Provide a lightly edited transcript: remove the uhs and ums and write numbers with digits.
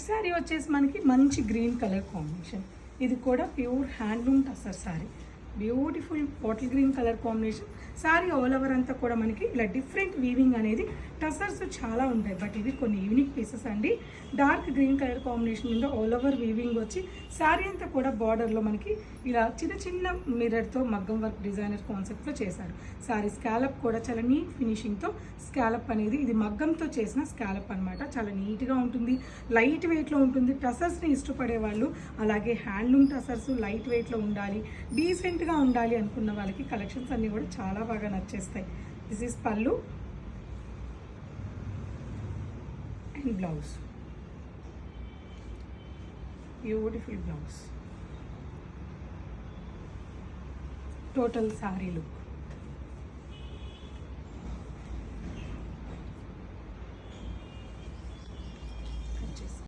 శారీ వచ్చేసి మనకి మంచి గ్రీన్ కలర్ కాంబినేషన్. ఇది కూడా pure handloom tussar sari. Beautiful bottle green colour combination. Sari all over అంతా కూడా మనకి ఇలా డిఫరెంట్ వీవింగ్ అనేది టసర్స్ చాలా ఉంటాయి, బట్ ఇవి కొన్ని యూనిక్ పీసెస్ అండి. డార్క్ గ్రీన్ కలర్ కాంబినేషన్ మీద ఆల్ ఓవర్ వీవింగ్ వచ్చి శారీ అంతా కూడా బార్డర్లో మనకి ఇలా చిన్న చిన్న మిర్రర్తో మగ్గం వర్క్ డిజైనర్ కాన్సెప్ట్లో చేశారు. శారీ స్కాలప్ కూడా చాలా నీట్ ఫినిషింగ్తో స్కాలప్ అనేది, ఇది మగ్గంతో చేసిన స్కాలప్ అనమాట. చాలా నీట్గా ఉంటుంది, లైట్ వెయిట్లో ఉంటుంది. టసర్స్ని ఇష్టపడే వాళ్ళు, అలాగే హ్యాండ్లూమ్ టసర్స్ లైట్ వెయిట్లో ఉండాలి, డీసెంట్గా ఉండాలి అనుకున్న వాళ్ళకి కలెక్షన్స్ అన్నీ కూడా చాలా బాగా నచ్చేస్తాయి. దిస్ ఈస్ పళ్ళు and blouse. Beautiful blouse. Total sari look.